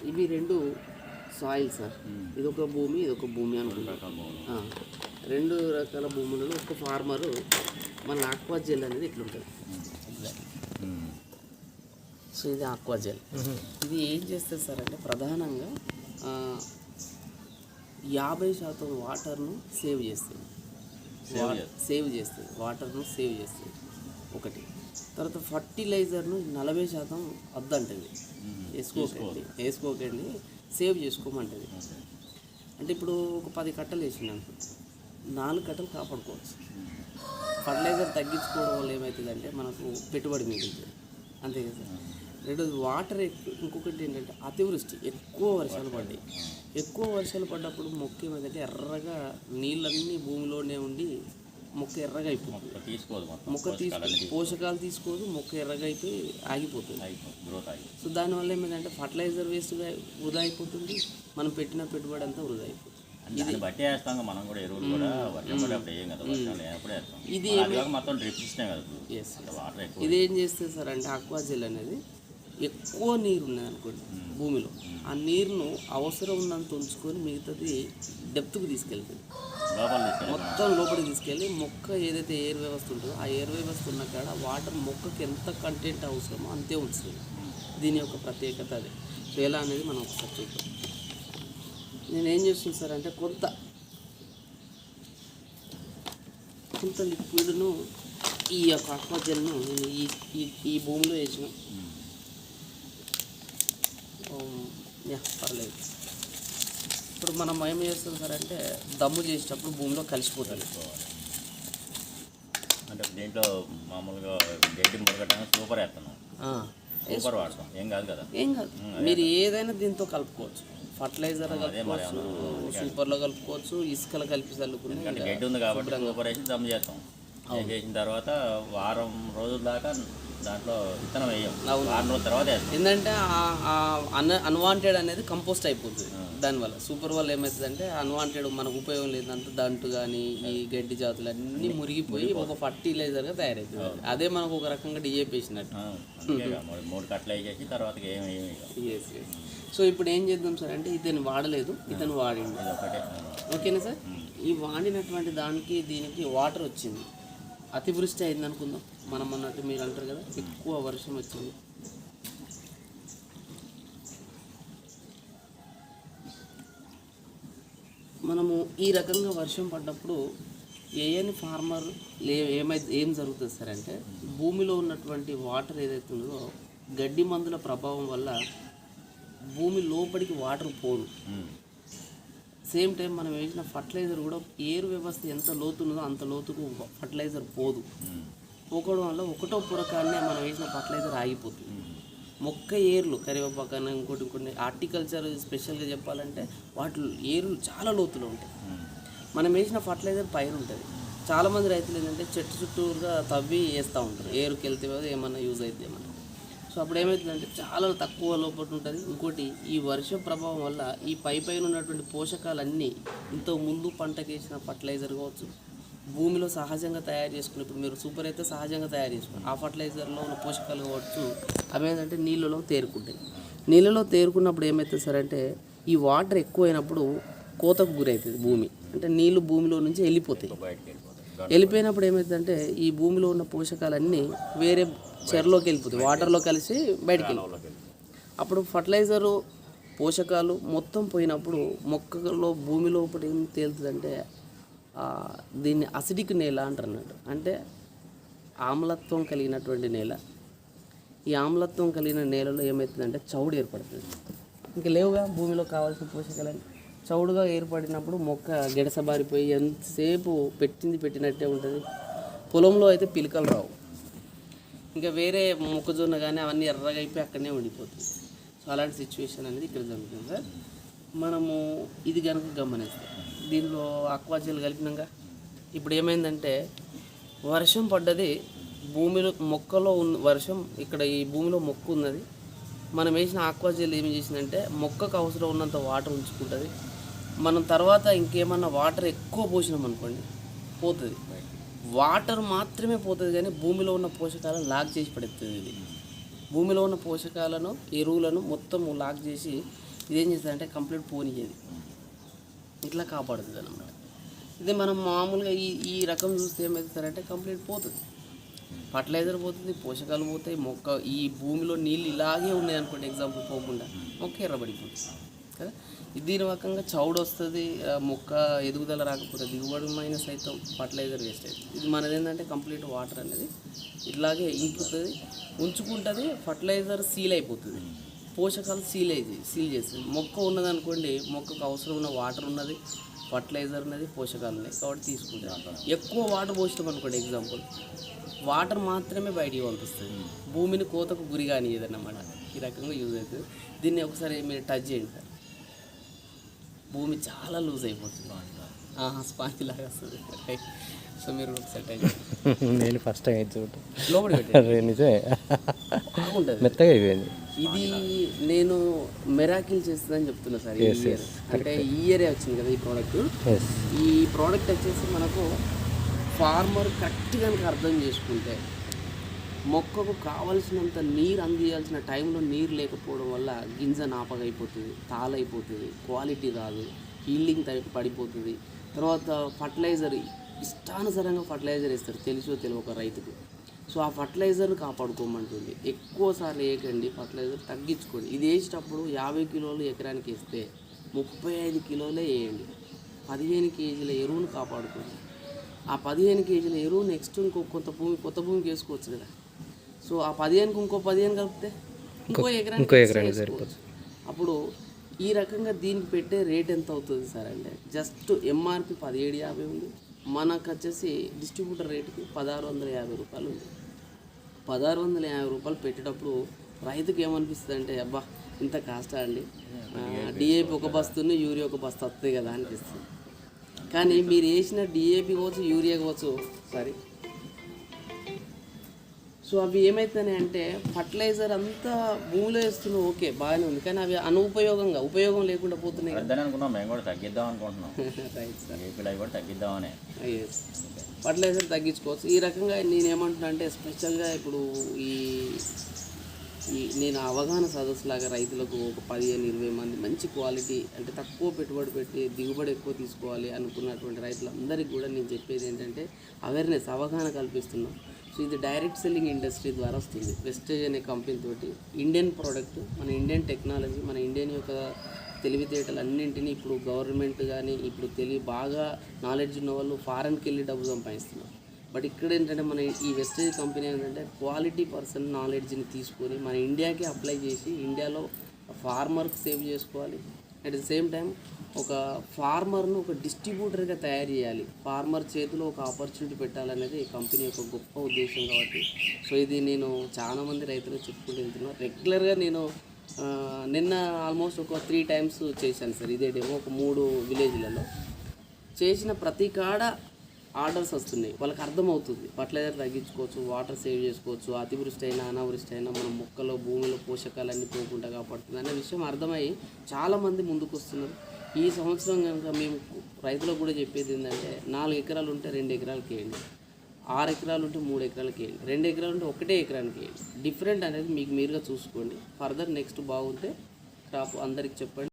ఇవి రెండు soil sir. ఇదొక భూమి, ఇదొక భూమి అనుకుంటా. రెండు రకాల భూములలో ఒక ఫార్మరు మన ఆక్వా జెల్ అనేది ఇట్లుంటుంది. సో ఇది ఆక్వా జెల్. ఇది ఏం చేస్తుంది సార్ అంటే ప్రధానంగా 50% వాటర్ను సేవ్ చేస్తుంది. వాటర్ను సేవ్ చేస్తుంది ఒకటి. తర్వాత ఫర్టిలైజర్ను 40% వద్దంటుంది, వేసుకోకండి సేవ్ చేసుకోమంటుంది. అంటే ఇప్పుడు ఒక 10 కట్టలు వేసినాను, 4 కట్టలు కాపాడుకోవచ్చు. ఫర్టిలైజర్ తగ్గించుకోవడం వల్ల ఏమవుతుందంటే మనకు పెట్టుబడి మిగులుతుంది, అంతే కదా సార్. రెండోది వాటర్ ఇంకొకటి ఏంటంటే అతివృష్టి, ఎక్కువ వర్షాలు పడ్డాయి. ఎక్కువ వర్షాలు పడ్డప్పుడు మొక్క ఏమైందంటే ఎర్రగా నీళ్ళన్నీ భూమిలోనే ఉండి మొక్క ఎర్రగా అయిపోతుంది. మొక్క పోషకాలు తీసుకోదు, మొక్క ఎర్రగా అయిపోయి ఆగిపోతుంది. సో దానివల్ల ఏమైందంటే ఫర్టిలైజర్ వేస్ట్గా వృధా అయిపోతుంది, మనం పెట్టిన పెట్టుబడి అంతా వృధా అయిపోతుంది. ఇదేం చేస్తుంది సార్ అంటే ఆక్వా జెల్ అనేది ఎక్కువ నీరు ఉన్నది అనుకోండి భూమిలో, ఆ నీరును అవసరం ఉన్నంత ఉంచుకొని మిగతాది డెప్త్కి తీసుకెళ్తుంది, మొత్తం లోపలికి తీసుకెళ్ళి మొక్క ఏదైతే ఎయిర్ వ్యవస్థ ఉంటుందో ఆ ఎయిర్ వ్యవస్థ ఉన్న కాడ వాటర్ మొక్కకి ఎంత కంటెంట్ అవసరమో అంతే ఉంచుతుంది. దీని యొక్క ప్రత్యేకత అదే. సో ఎలా అనేది మనం ఒకసారి చూద్దాం. నేనేం చేస్తున్నాను సార్ అంటే కొంత లిక్విడ్ను ఈ యొక్క ఆక్వా జెల్ను నేను ఈ భూమిలో వేసిన పర్లేదు. ఇప్పుడు మనం ఏం చేస్తాం సార్ అంటే దమ్ము చేసేటప్పుడు భూమిలో కలిసిపోతుంది. అంటే దీంట్లో మామూలుగా గడ్డి మురగటానికి సూపర్ వేస్తున్నాం, సూపర్ వాడతాం, ఏం కాదు కదా. ఏం కాదు, మీరు ఏదైనా దీంతో కలుపుకోవచ్చు. ఫర్టిలైజర్ కలుపుకోవచ్చు, సూపర్లో కలుపుకోవచ్చు, ఇసుకలో కలిపి చల్లుకుని. గడ్డి ఉంది కాబట్టి సూపర్ వేసి దమ్ము చేస్తాం. చేసిన తర్వాత వారం రోజుల దాకా దాంట్లో విత్తనం వేయం, వారం రోజుల తర్వాత ఏంటంటే అన్వాంటెడ్ అనేది కంపోస్ట్ అయిపోతుంది. దానివల్ల సూపర్ వల్ల ఏమవుతుందంటే అన్వాంటెడ్ మనకు ఉపయోగం లేదంటే దంటు కానీ ఈ గడ్డి జాతులు అన్నీ మురిగిపోయి ఒక ఫర్టిలైజర్గా తయారవుతుంది. అదే మనకు ఒక రకంగా డిఏపి వేసినట్టు 3 కట్టలు వేసేసి తర్వాత సో ఇప్పుడు ఏం చేద్దాం సార్ అంటే ఇతను వాడలేదు, ఇతను వాడింది, ఓకేనా సార్. ఈ వాడినటువంటి దానికి దీనికి వాటర్ వచ్చింది, అతివృష్టి అయింది అనుకుందాం మనం అన్నట్టు. మీరు అంటారు కదా ఎక్కువ వర్షం వచ్చింది, మనము ఈ రకంగా వర్షం పడ్డప్పుడు ఫార్మర్ ఏం జరుగుతుంది సార్ అంటే భూమిలో ఉన్నటువంటి వాటర్ ఏదైతే ఉందో గడ్డి మందుల ప్రభావం వల్ల భూమి లోపలికి వాటర్ పోదు. సేమ్ టైం మనం వేసిన ఫర్టిలైజర్ కూడా ఎయిర్ వ్యవస్థ ఎంత లోతు ఉన్నదో అంత లోతుకు ఫర్టిలైజర్ పోదు. పోకడం వల్ల ఒకటో పురకాన్నే మనం వేసిన ఫర్టిలైజర్ ఆగిపోతుంది. మొక్క ఏర్లు కరివేపాకన ఇంకోటి హార్టికల్చర్ స్పెషల్గా చెప్పాలంటే వాటి ఏర్లు చాలా లోతులో ఉంటాయి. మనం వేసిన ఫర్టిలైజర్ పైన ఉంటుంది. చాలామంది రైతులు ఏంటంటే చెట్టు చుట్టూరుగా తవ్వి వేస్తూ ఉంటారు, ఏరుకి వెళ్తే ఏమన్నా యూజ్ అయితే ఏమన్నా. సో అప్పుడు ఏమవుతుందంటే చాలా తక్కువ లోపల ఉంటుంది. ఇంకోటి ఈ వర్షం ప్రభావం వల్ల ఈ పైన ఉన్నటువంటి పోషకాలన్నీ ఇంతకు ముందు పంటకి వేసిన ఫర్టిలైజర్ కావచ్చు, భూమిలో సహజంగా తయారు చేసుకుని, ఇప్పుడు మీరు సూపర్ అయితే సహజంగా తయారు చేసుకుని ఆ ఫర్టిలైజర్లో ఉన్న పోషకాలు కావచ్చు అవి ఏంటంటే నీళ్ళలో తేరుకుంటాయి. నీళ్ళలో తేరుకున్నప్పుడు ఏమవుతుంది సార్ అంటే ఈ వాటర్ ఎక్కువైనప్పుడు కోతకు గురవుతుంది భూమి, అంటే నీళ్ళు భూమిలో నుంచి వెళ్ళిపోతాయి. వెళ్ళిపోయినప్పుడు ఏమవుతుందంటే ఈ భూమిలో ఉన్న పోషకాలన్నీ వేరే చెరలోకి వెళ్ళిపోతాయి, వాటర్లో కలిసి బయటికి వెళ్ళిపోతాయి. అప్పుడు ఫర్టిలైజరు పోషకాలు మొత్తం పోయినప్పుడు మొక్కలో భూమి లోపల ఏం తేలుతుందంటే దీన్ని అసిడిక్ నేల అంటారు అన్నట్టు. అంటే ఆమ్లత్వం కలిగినటువంటి నేల. ఈ ఆమ్లత్వం కలిగిన నేలలో ఏమవుతుందంటే చౌడు ఏర్పడుతుంది. ఇంకా లేవుగా భూమిలో కావాల్సిన పోషకాలని చౌడుగా ఏర్పడినప్పుడు మొక్క గెడసబారిపోయి ఎంతసేపు పెట్టినట్టే ఉంటుంది. పొలంలో అయితే పిలకలు రావు, ఇంకా వేరే మొక్కజొన్న కానీ అవన్నీ ఎర్రగా అయిపోయి అక్కడనే ఉండిపోతుంది. సో అలాంటి సిచ్యువేషన్ అనేది ఇక్కడ జరుగుతుంది సార్. మనము ఇది కనుక గమనిస్తాం, దీనిలో ఆక్వా జెల్ కలిపినాక ఇప్పుడు ఏమైందంటే వర్షం పడ్డది భూమిలో, మొక్కలో ఉన్న వర్షం ఇక్కడ ఈ భూమిలో మొక్క ఉన్నది. మనం వేసిన ఆక్వా జెల్ ఏం చేసిందంటే మొక్కకు అవసరం ఉన్నంత వాటర్ ఉంచుకుంటుంది. మనం తర్వాత ఇంకేమన్నా వాటర్ ఎక్కువ పోసినాం అనుకోండి పోతుంది, వాటర్ మాత్రమే పోతుంది కానీ భూమిలో ఉన్న పోషకాలను లాక్ చేసి పడుతుంది. ఇది భూమిలో ఉన్న పోషకాలను ఎరువులను మొత్తం లాక్ చేసి ఇదేం చేస్తుందంటే కంప్లీట్ పోనీయది, ఇట్లా కాపాడుతుంది అన్నమాట. ఇదే మనం మామూలుగా ఈ రకం చూస్తే ఏమవుతుందంటే కంప్లీట్ పోతుంది, ఫర్టిలైజర్ పోతుంది, పోషకాలు పోతాయి, మొక్క ఈ భూమిలో నీళ్ళు ఇలాగే ఉన్నాయి అనుకోండి ఎగ్జాంపుల్ పోకుండా మొక్క ఎర్రబడిపోతుంది కదా. దీని రకంగా చౌడు వస్తుంది, మొక్క ఎదుగుదల రాకపోతే దిగుబడి మైనస్ అవుతాం, ఫర్టిలైజర్ వేస్ట్ అవుతుంది. ఇది మనది ఏంటంటే కంప్లీట్ వాటర్ అనేది ఇట్లాగే ఇంకుతుంది, ఉంచుకుంటుంది, ఫర్టిలైజర్ సీల్ అయిపోతుంది, పోషకాలు సీల్ చేస్తుంది. మొక్క ఉన్నదనుకోండి, మొక్కకు అవసరం ఉన్న వాటర్ ఉన్నది, ఫర్టిలైజర్ ఉన్నది, పోషకాలు ఉన్నాయి కాబట్టి తీసుకుంటాం. ఎక్కువ వాటర్ పోసినాం అనుకోండి ఎగ్జాంపుల్, వాటర్ మాత్రమే బయటికి పంపిస్తుంది, భూమిని కోతకు గురి కానియదన్నమాట. ఈ రకంగా యూజ్ అవుతుంది. దీన్ని ఒకసారి మీరు టచ్ చేయండి సార్, భూమి చాలా లూజ్ అయిపోతుంది, స్పాంజ్ లాగా వస్తుంది. రైట్, సో మీరు ఒకసారి టచ్ చేయండి. నేను ఫస్ట్ టైం చూడటం లోపలి పెట్టండి, నిజమే బాగుంటుంది, మెత్తగా అయిపోయింది. ఇది నేను మెరాకిల్ చేస్తుందని చెప్తున్నా సార్. ఈ ఇయర్ అంటే ఈ ఇయరే వచ్చింది కదా ఈ ప్రోడక్ట్. ఈ ప్రోడక్ట్ వచ్చేసి మనకు ఫార్మర్ కరెక్ట్గా కనుక అర్థం చేసుకుంటే, మొక్కకు కావాల్సినంత నీరు అందించాల్సిన టైంలో నీరు లేకపోవడం వల్ల గింజ నాపగైపోతుంది, తాళైపోతుంది, క్వాలిటీ రాదు, హీల్డింగ్ టైప్ పడిపోతుంది. తర్వాత ఫర్టిలైజర్ ఇష్టానుసారంగా ఫర్టిలైజర్ వేస్తారు, తెలుసో తెలియక రైతుకు. సో ఆ ఫర్టిలైజర్ని కాపాడుకోమంటుంది. ఎక్కువసార్లు వేయకండి, ఫర్టిలైజర్ తగ్గించుకోండి. ఇది వేసేటప్పుడు 50 కిలోలు ఎకరానికి వేస్తే 35 కిలోలే వేయండి. 15 కేజీల ఎరువును కాపాడుకోండి. ఆ 15 కేజీల ఎరువు నెక్స్ట్ కొత్త భూమికి వేసుకోవచ్చు కదా. సో ఆ 15కి ఇంకో 15 కలిపితే ఇంకో ఎకరానికి వేసుకోవచ్చు. అప్పుడు ఈ రకంగా దీనికి పెట్టే రేట్ ఎంత అవుతుంది సార్ అంటే, జస్ట్ ఎంఆర్పి 1750 ఉంది, మనకు వచ్చేసి డిస్ట్రిబ్యూటర్ రేటుకి 1650 రూపాయలు ఉంది. 1650 రూపాయలు పెట్టేటప్పుడు రైతుకి ఏమనిపిస్తుంది అంటే, అబ్బా ఇంత కాస్టా అండి, డిఏపి ఒక బస్తుని యూరియా ఒక బస్తా వస్తుంది కదా అనిపిస్తుంది. కానీ మీరు వేసిన డిఏపి కావచ్చు, యూరియా కావచ్చు, సో అవి ఏమవుతాయి అంటే ఫర్టిలైజర్ అంతా భూమిలో వేస్తున్నాం, ఓకే బాగానే ఉంది, కానీ అవి ఉపయోగం లేకుండా పోతున్నాయి. అనుకున్నాం మేము కూడా తగ్గిద్దాం అనుకుంటున్నాం. రైట్ సార్, అవి కూడా తగ్గిద్దామని. ఫర్టిలైజర్ తగ్గించుకోవచ్చు. ఈ రకంగా నేను ఏమంటున్నా అంటే, స్పెషల్గా ఇప్పుడు నేను అవగాహన సదస్సులాగా రైతులకు ఒక 15-20 మంది మంచి క్వాలిటీ అంటే తక్కువ పెట్టుబడి పెట్టి దిగుబడి ఎక్కువ తీసుకోవాలి అనుకున్నటువంటి రైతులందరికీ కూడా నేను చెప్పేది ఏంటంటే అవేర్నెస్, అవగాహన కల్పిస్తున్నాం. సో ఇది డైరెక్ట్ సెల్లింగ్ ఇండస్ట్రీ ద్వారా వస్తుంది. వెస్టేజ్ అనే కంపెనీ తోటి ఇండియన్ ప్రోడక్ట్, మన ఇండియన్ టెక్నాలజీ, మన ఇండియన్ యొక్క తెలివితేటలు అన్నింటినీ ఇప్పుడు గవర్నమెంట్ కానీ ఇప్పుడు బాగా నాలెడ్జ్ ఉన్న వాళ్ళు ఫారెన్కి వెళ్ళి డబ్బు సంపాదిస్తున్నారు. బట్ ఇక్కడ ఏంటంటే మన ఈ వెస్టేజ్ కంపెనీ ఏంటంటే క్వాలిటీ పర్సన్ నాలెడ్జ్ని తీసుకొని మన ఇండియాకి అప్లై చేసి ఇండియాలో ఫార్మర్కి సేవ్ చేసుకోవాలి. అట్ ది సేమ్ టైం ఒక ఫార్మర్ను ఒక డిస్ట్రిబ్యూటర్గా తయారు చేయాలి, ఫార్మర్ చేతిలో ఒక ఆపర్చునిటీ పెట్టాలనేది ఈ కంపెనీ యొక్క గొప్ప ఉద్దేశం. కాబట్టి సో ఇది నేను చాలామంది రైతులు చెప్పుకుంటూ వెళ్తున్నాను. రెగ్యులర్గా నేను నిన్న ఆల్మోస్ట్ ఒక 3 times చేశాను సార్. ఇదే డేమో ఒక 3 విలేజ్లలో చేసిన ప్రతి కాడ ఆర్డర్స్ వస్తున్నాయి. వాళ్ళకి అర్థమవుతుంది ఫర్టిలైజర్ తగ్గించుకోవచ్చు, వాటర్ సేవ్ చేసుకోవచ్చు, అతివృష్టి అయినా అనావృష్టి అయినా మన మొక్కలో భూమిలో పోషకాలన్నీ పోకుండా కాపాడుతుంది అనే విషయం అర్థమయ్యి చాలామంది ముందుకు వస్తున్నారు. ఈ సంవత్సరం కనుక మేము రైతులకు కూడా చెప్పేది ఏంటంటే, 4 ఎకరాలు ఉంటే 2 ఎకరాలకి వేయండి, 6 ఎకరాలు ఉంటే 3 ఎకరాలకి వేయండి, 2 ఎకరాలు ఉంటే 1 ఎకరానికి వేయండి. డిఫరెంట్ అనేది మీకు మీరుగా చూసుకోండి. ఫర్దర్ నెక్స్ట్ బాగుంటే క్రాప్ అందరికి చెప్పండి.